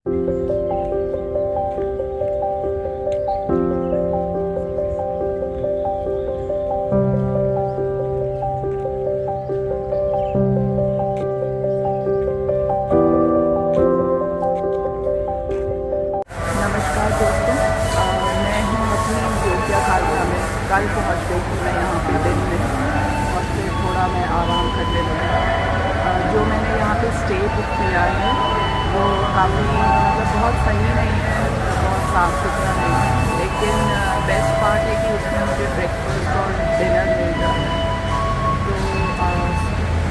नमस्कार दोस्तों, मैं हूँ अपनी योग्याकार्ता में। कल पहुँच गई थी मैं यहाँ पे दिन में, और फिर थोड़ा मैं आराम करने लगी। जो मैंने यहाँ पे स्टे बुक किया है वो काफ़ी मतलब बहुत सही नहीं है, बहुत साफ़ सुथरा नहीं है, लेकिन बेस्ट पार्ट है कि उसमें मुझे ब्रेकफास्ट और डिनर मिल जाता है। तो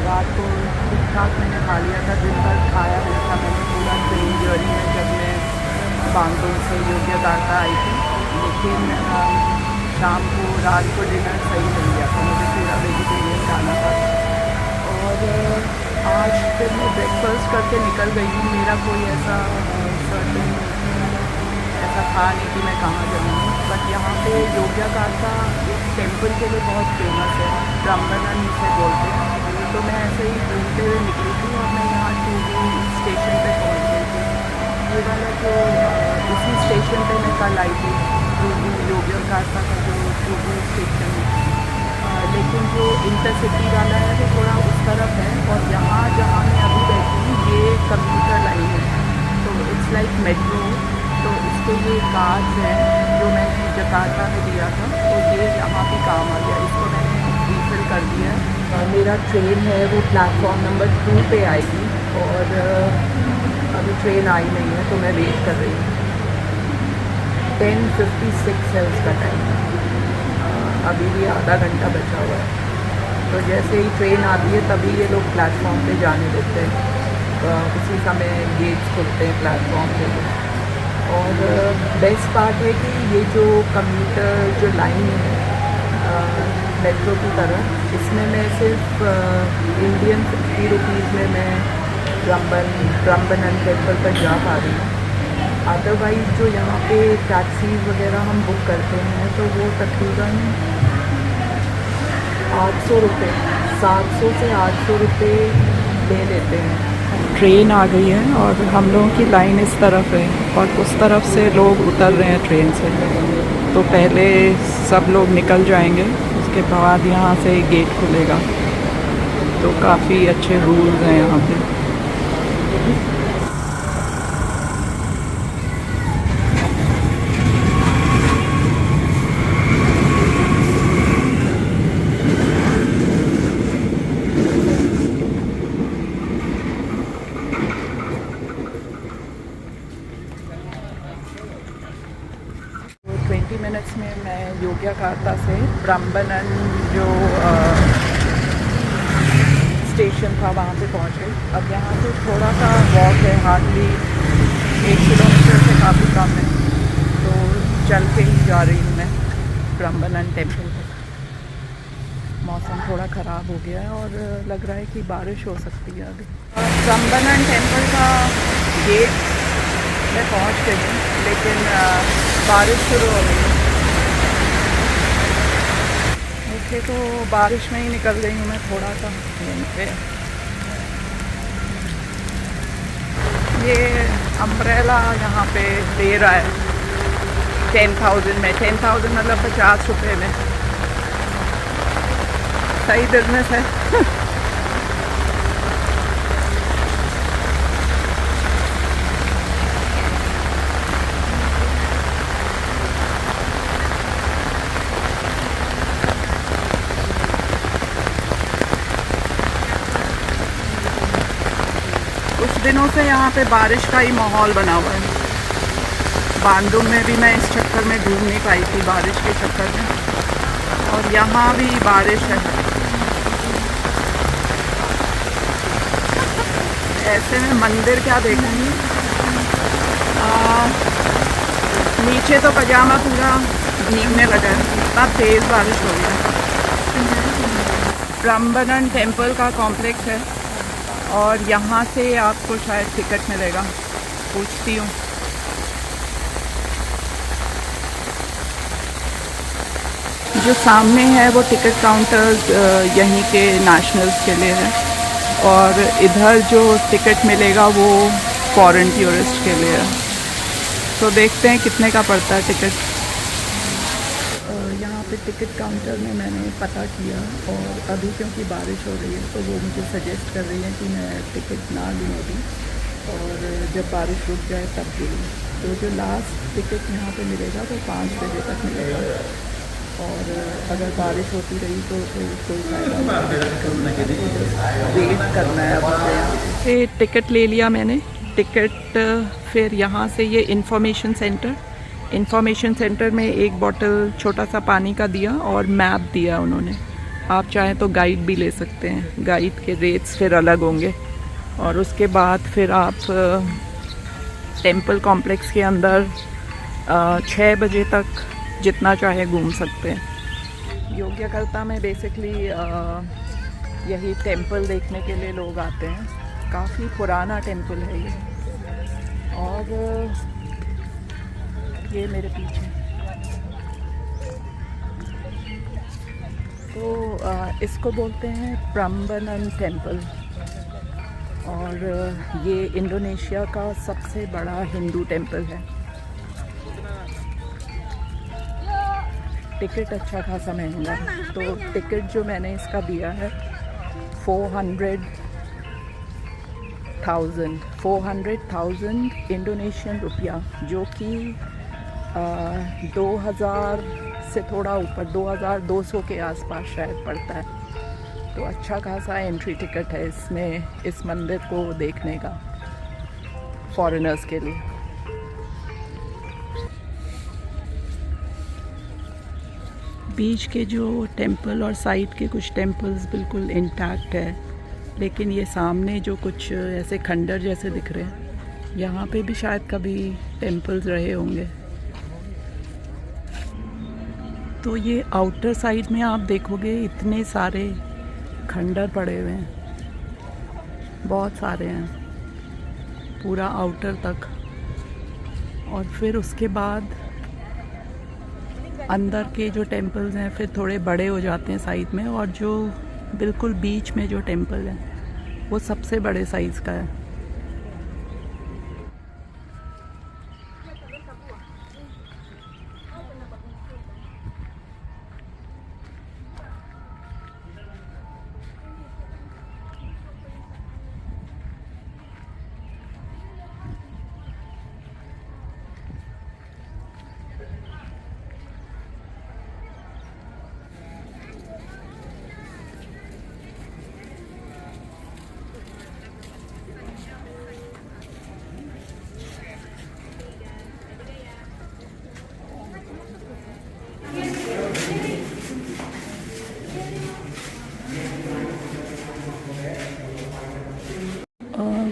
रात को ठीक ठाक मैंने खा लिया था, दिन भर खाया नहीं था मैंने पूरा ट्रेन जर्नी में जब मैं बांगलोर से योग्याकार्ता आई थी। लेकिन शाम को रात को डिनर सही मिल गया था, मुझे पूरा वेजिटेरियन खाना था। और आज फिर मैं ब्रेकफास्ट करके निकल गई हूँ। मेरा कोई ऐसा सर्टेन ऐसा था नहीं कि मैं कहाँ जाऊँगी, बट यहाँ पे योग्याकार्ता एक टेम्पल के लिए बहुत फेमस है, ब्राह्मणन से बोलते हैं। तो मैं ऐसे ही घूमते हुए निकली थी और मैं यहाँ टूबू स्टेशन पे पहुँच गई थी। ये वाला जो इसी स्टेशन पे मैं कल आई थी, टूबू योग्याकार्ता का जो टूबू स्टेशन है। लेकिन जो इंटरसिटी वाला है वो थोड़ा उस तरफ है, और यहाँ जहाँ मैं अभी बैठी हूँ ये कंप्यूटर लाइन है, तो इट्स लाइक मेट्रो। तो इसके ये कार्ड्स हैं जो मैंने जकार्ता में दिया था, तो ये यहाँ भी काम आ गया, इसको मैंने रीफिल कर दिया है। मेरा ट्रेन है वो प्लेटफॉर्म नंबर 2 पे आएगी, और अभी ट्रेन आई नहीं है तो मैं वेट कर रही हूँ। 10:56 है उसका टाइम, अभी भी आधा घंटा बचा हुआ है। तो जैसे ही ट्रेन आती है तभी ये लोग प्लेटफॉर्म पे जाने देते हैं, उसी समय गेट्स खुलते हैं प्लेटफॉर्म पे। और बेस्ट पार्ट है कि ये जो कम्यूटर जो लाइन है मेट्रो की तरह, इसमें मैं सिर्फ इंडियन 50 रुपीज़ में मैं ब्राह्मणन टेम्पल पर जा पा रही हूँ। अदरवाइज़ जो यहाँ पे टैक्सीज़ वगैरह हम बुक करते हैं तो वो तकरीबन 800 रुपये, 700 से 800 रुपये ले लेते हैं। ट्रेन आ गई है और हम लोगों की लाइन इस तरफ है, और उस तरफ से लोग उतर रहे हैं ट्रेन से। तो पहले सब लोग निकल जाएंगे, उसके बाद यहाँ से गेट खुलेगा। तो काफ़ी अच्छे रूल्स हैं यहाँ पे। मिनट्स में मैं योग्याकार्ता से ब्राह्मणन जो स्टेशन था वहाँ पे पहुँच गई। अब यहाँ से थोड़ा सा वॉक है, हार्डली 1 किलोमीटर से काफ़ी कम है, तो चल के ही जा रही हूँ मैं ब्राह्मणन टेम्पल पर। मौसम थोड़ा ख़राब हो गया है और लग रहा है कि बारिश हो सकती है अभी। ब्राह्मणन टेम्पल का गेट मैं पहुँच गई हूँ, लेकिन बारिश शुरू हो गई है। मुझे तो बारिश में ही निकल गई हूँ मैं थोड़ा सा घूम पे। ये अम्ब्रेला यहाँ पे दे रहा है 10,000 में, 10,000 मतलब 50 रुपये में। सही बिजनेस है। कुछ दिनों से यहाँ पे बारिश का ही माहौल बना हुआ है। बांदुम में भी मैं इस चक्कर में घूम नहीं पाई थी, बारिश के चक्कर में, और यहाँ भी बारिश है। ऐसे में मंदिर क्या देखूँगी। नीचे तो पजामा पूरा भीगने लगा है, इतना तेज़ बारिश हो गया। ब्राह्मणन टेम्पल का कॉम्प्लेक्स है, और यहाँ से आपको शायद टिकट मिलेगा, पूछती हूँ। जो सामने है वो टिकट काउंटर्स यहीं के नेशनल्स के लिए है, और इधर जो टिकट मिलेगा वो फॉरेन टूरिस्ट के लिए। तो देखते हैं कितने का पड़ता है टिकट। यहाँ पे टिकट काउंटर में मैंने पता किया, और अभी क्योंकि बारिश हो रही है तो वो मुझे सजेस्ट कर रही है कि मैं टिकट ना लूँ अभी, और जब बारिश रुक जाए तब भी लूँ। तो जो लास्ट टिकट यहाँ पे मिलेगा वो 5 बजे तक मिलेगा, और अगर बारिश होती रही तो फिर कोई फ़ायदा नहीं, वेट करना है। अब से टिकट ले लिया मैंने। टिकट फिर यहाँ से ये इंफॉर्मेशन सेंटर में एक बॉटल छोटा सा पानी का दिया और मैप दिया उन्होंने। आप चाहें तो गाइड भी ले सकते हैं, गाइड के रेट्स फिर अलग होंगे। और उसके बाद फिर आप टेंपल कॉम्प्लेक्स के अंदर 6 बजे तक जितना चाहे घूम सकते हैं। योग्यकर्ता में बेसिकली यही टेंपल देखने के लिए लोग आते हैं। काफ़ी पुराना टेंपल है ये, और ये मेरे पीछे। तो इसको बोलते हैं प्रम्बनन टेंपल, और ये इंडोनेशिया का सबसे बड़ा हिंदू टेंपल है। टिकट अच्छा खासा महंगा है, तो टिकट जो मैंने इसका दिया है 400,000 इंडोनेशियन रुपया, जो कि 2000 से थोड़ा ऊपर 2200 के आसपास शायद पड़ता है। तो अच्छा खासा एंट्री टिकट है इसमें, इस मंदिर को देखने का फॉरेनर्स के लिए। बीच के जो टेंपल और साइड के कुछ टेंपल्स बिल्कुल इंटैक्ट है, लेकिन ये सामने जो कुछ ऐसे खंडर जैसे दिख रहे हैं, यहाँ पे भी शायद कभी टेंपल्स रहे होंगे। तो ये आउटर साइड में आप देखोगे इतने सारे खंडर पड़े हुए हैं, बहुत सारे हैं पूरा आउटर तक। और फिर उसके बाद अंदर के जो टेंपल्स हैं फिर थोड़े बड़े हो जाते हैं साइड में, और जो बिल्कुल बीच में जो टेंपल है वो सबसे बड़े साइज़ का है।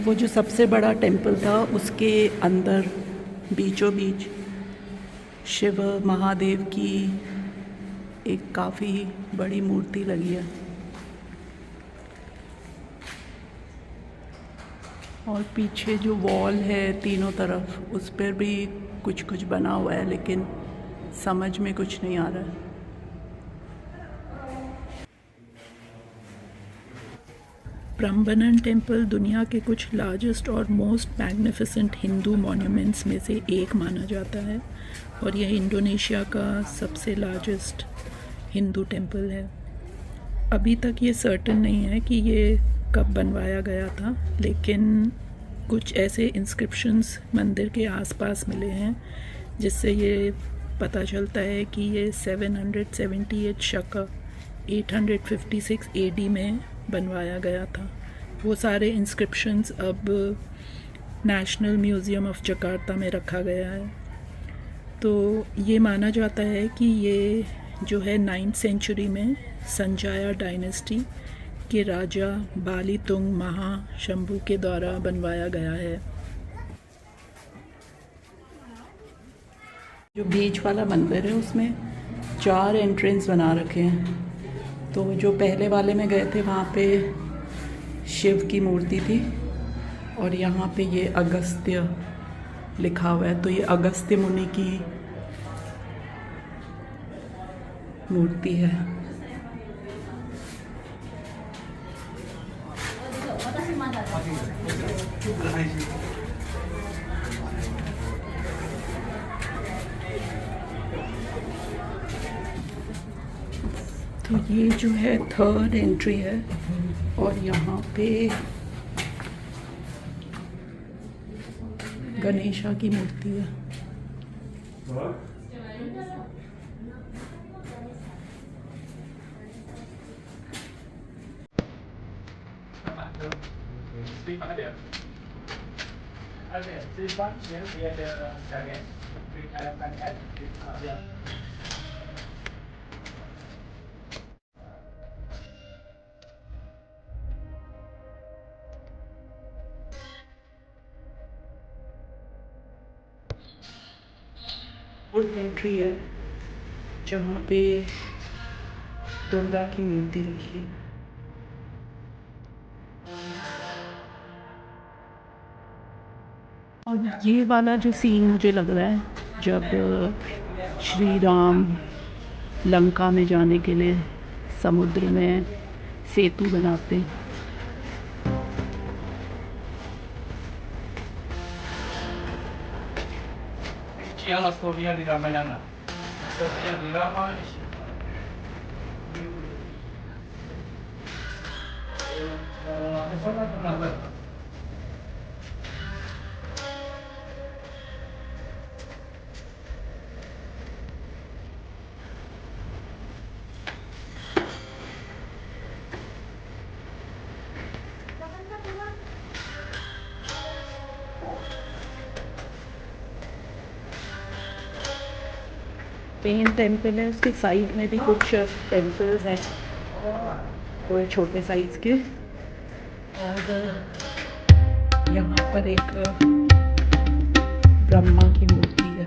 वो जो सबसे बड़ा टेंपल था उसके अंदर बीचों बीच शिव महादेव की एक काफ़ी बड़ी मूर्ति लगी है, और पीछे जो वॉल है तीनों तरफ उस पर भी कुछ कुछ बना हुआ है, लेकिन समझ में कुछ नहीं आ रहा है। प्रम्बनन टेंपल दुनिया के कुछ लार्जेस्ट और मोस्ट मैग्निफिसेंट हिंदू मॉन्यूमेंट्स में से एक माना जाता है, और यह इंडोनेशिया का सबसे लार्जेस्ट हिंदू टेंपल है। अभी तक ये सर्टेन नहीं है कि ये कब बनवाया गया था, लेकिन कुछ ऐसे इंस्क्रिप्शंस मंदिर के आसपास मिले हैं जिससे ये पता चलता है कि ये 778 शका 856 AD में बनवाया गया था। वो सारे इंस्क्रिप्शंस अब नेशनल म्यूज़ियम ऑफ जकार्ता में रखा गया है। तो ये माना जाता है कि ये जो है 9th सेंचुरी में संजाया डायनेस्टी के राजा बालीतुंग महाशंभू के द्वारा बनवाया गया है। जो बीच वाला मंदिर है उसमें 4 एंट्रेंस बना रखे हैं। तो जो पहले वाले में गए थे वहाँ पे शिव की मूर्ति थी, और यहाँ पे ये अगस्त्य लिखा हुआ है, तो ये अगस्त्य मुनि की मूर्ति है। तो ये जो है 3rd एंट्री है और यहाँ पे गणेशा की मूर्ति है। एंट्री है जहाँ पे दुर्गा की मूर्ति रखी है। और ये वाला जो सीन मुझे लग रहा है जब श्री राम लंका में जाने के लिए समुद्र में सेतु बनाते हैं। la storia di Ramayana. Storia di Rama. Main temple है, उसके साइड में भी कुछ टेम्पल्स हैं थोड़े छोटे साइज के। और यहाँ पर एक ब्रह्मा की मूर्ति है।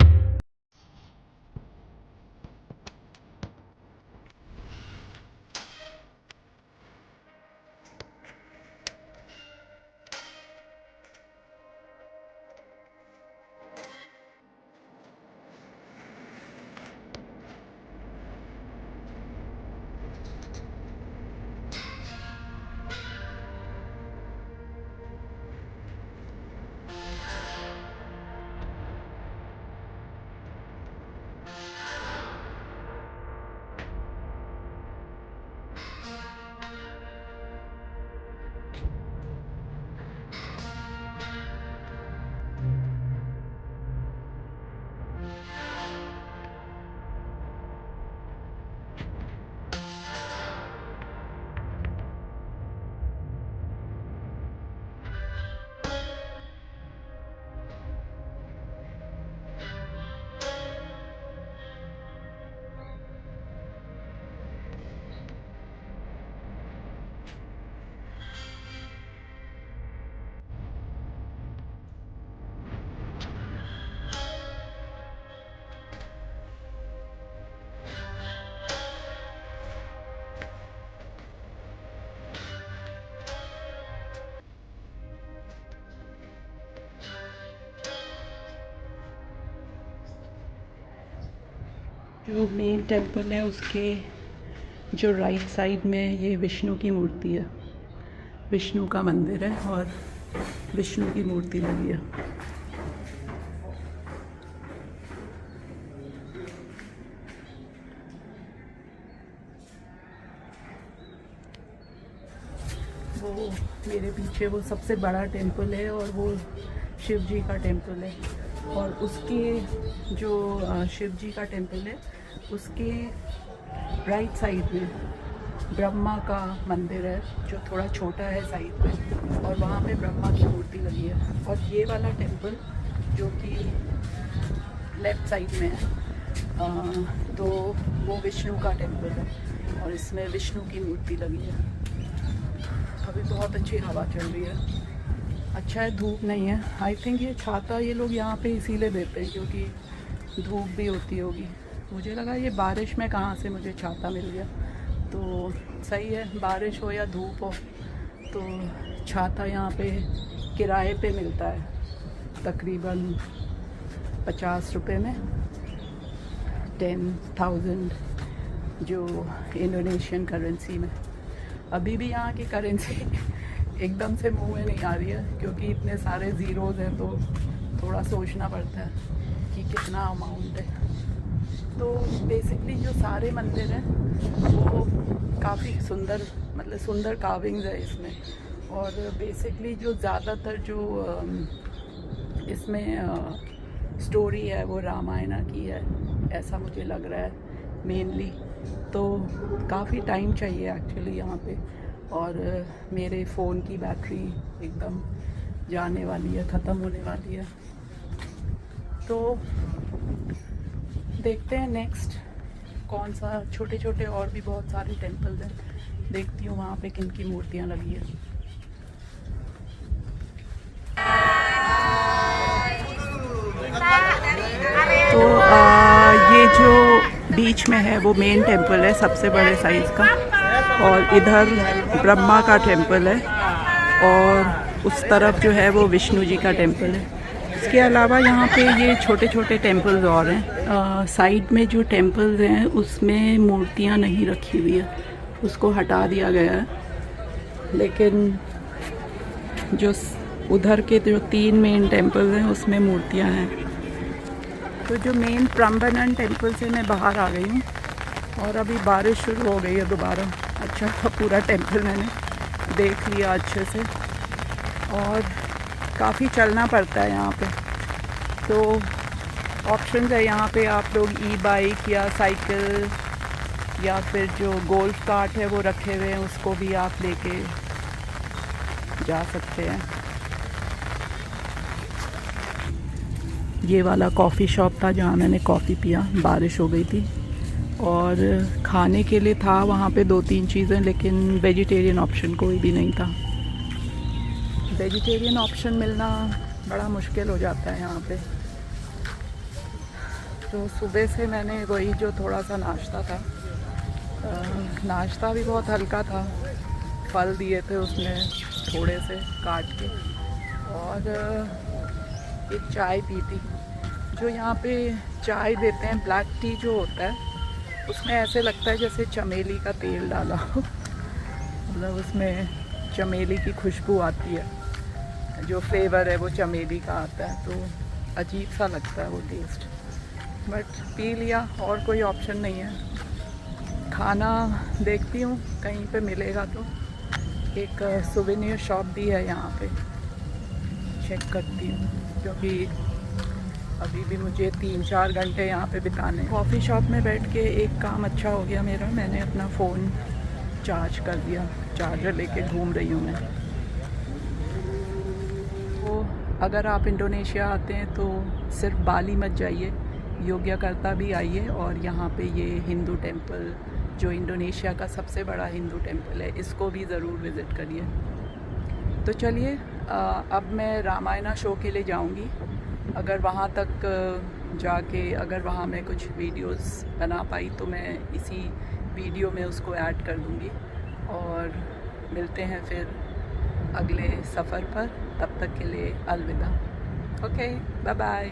जो मेन टेम्पल है उसके जो राइट साइड में ये विष्णु की मूर्ति है। विष्णु का मंदिर है और विष्णु की मूर्ति लगी है। वो मेरे पीछे वो सबसे बड़ा टेम्पल है और वो शिव जी का टेम्पल है। और उसके जो शिव जी का टेम्पल है उसके राइट साइड में ब्रह्मा का मंदिर है जो थोड़ा छोटा है साइड में, और वहाँ पे ब्रह्मा की मूर्ति लगी है। और ये वाला टेम्पल जो कि लेफ़्ट साइड में है तो वो विष्णु का टेम्पल है और इसमें विष्णु की मूर्ति लगी है। अभी बहुत अच्छी हवा चल रही है, अच्छा है धूप नहीं है। आई थिंक ये छाता ये लोग यहाँ पे इसीलिए देते हैं क्योंकि धूप भी होती होगी। मुझे लगा ये बारिश में कहाँ से मुझे छाता मिल गया, तो सही है, बारिश हो या धूप हो तो छाता यहाँ पे किराए पे मिलता है तकरीबन 50 रुपये में 10,000 जो इंडोनेशियन करेंसी में। अभी भी यहाँ की करेंसी एकदम से मुंह में नहीं आ रही है क्योंकि इतने सारे ज़ीरोज़ हैं तो थोड़ा सोचना पड़ता है कि कितना अमाउंट है। तो बेसिकली जो सारे मंदिर हैं वो काफ़ी सुंदर, मतलब सुंदर कार्विंग्स है इसमें। और बेसिकली जो ज़्यादातर जो इसमें स्टोरी है वो रामायण की है, ऐसा मुझे लग रहा है मेनली। तो काफ़ी टाइम चाहिए एक्चुअली यहाँ पे। और मेरे फ़ोन की बैटरी एकदम जाने वाली है, ख़त्म होने वाली है। तो देखते हैं नेक्स्ट कौन सा, छोटे छोटे और भी बहुत सारे टेम्पल्स हैं, देखती हूँ वहाँ पे किन की मूर्तियाँ लगी है। तो ये जो बीच में है वो मेन टेम्पल है, सबसे बड़े साइज़ का। और इधर ब्रह्मा का टेम्पल है और उस तरफ जो है वो विष्णु जी का टेम्पल है। इसके अलावा यहाँ पे ये छोटे छोटे टेम्पल्स और हैं। साइड में जो टेम्पल्स हैं उसमें मूर्तियाँ नहीं रखी हुई है, उसको हटा दिया गया है। लेकिन जो उधर के जो 3 मेन टेम्पल्स हैं उसमें मूर्तियाँ हैं। तो जो मेन प्राम्बनन टेम्पल से मैं बाहर आ गई हूँ और अभी बारिश शुरू हो गई है दोबारा। अच्छा पूरा टेम्पल मैंने देख लिया अच्छे से। और काफ़ी चलना पड़ता है यहाँ पे, तो ऑप्शंस है यहाँ पे। आप लोग ई-बाइक या साइकिल या फिर जो गोल्फ कार्ट है वो रखे हुए हैं, उसको भी आप लेके जा सकते हैं। ये वाला कॉफ़ी शॉप था जहाँ मैंने कॉफ़ी पिया, बारिश हो गई थी। और खाने के लिए था वहाँ पे 2-3 चीज़ें, लेकिन वेजिटेरियन ऑप्शन कोई भी नहीं था। वेजिटेरियन ऑप्शन मिलना बड़ा मुश्किल हो जाता है यहाँ पे। तो सुबह से मैंने वही जो थोड़ा सा नाश्ता था, नाश्ता भी बहुत हल्का था, फल दिए थे उसमें थोड़े से काट के, और एक चाय पी थी। जो यहाँ पे चाय देते हैं, ब्लैक टी जो होता है, उसमें ऐसे लगता है जैसे चमेली का तेल डाला हो। मतलब उसमें चमेली की खुशबू आती है, जो फ्लेवर है वो चमेली का आता है, तो अजीब सा लगता है वो टेस्ट। बट पी लिया, और कोई ऑप्शन नहीं है। खाना देखती हूँ कहीं पे मिलेगा तो। एक सुवेनियर शॉप भी है यहाँ पे, चेक करती हूँ, क्योंकि अभी भी मुझे 3-4 घंटे यहाँ पे बिताने। कॉफ़ी शॉप में बैठ के एक काम अच्छा हो गया मेरा, मैंने अपना फ़ोन चार्ज कर दिया, चार्जर लेके घूम रही हूँ मैं। तो अगर आप इंडोनेशिया आते हैं तो सिर्फ बाली मत जाइए, योग्यकर्ता भी आइए। और यहाँ पे ये हिंदू टेम्पल, जो इंडोनेशिया का सबसे बड़ा हिंदू टेम्पल है, इसको भी ज़रूर विज़िट करिए। तो चलिए अब मैं रामायणा शो के लिए जाऊँगी। अगर वहाँ तक जाके अगर वहाँ मैं कुछ वीडियोस बना पाई तो मैं इसी वीडियो में उसको ऐड कर दूँगी। और मिलते हैं फिर अगले सफ़र पर, तब तक के लिए अलविदा। Okay, bye bye.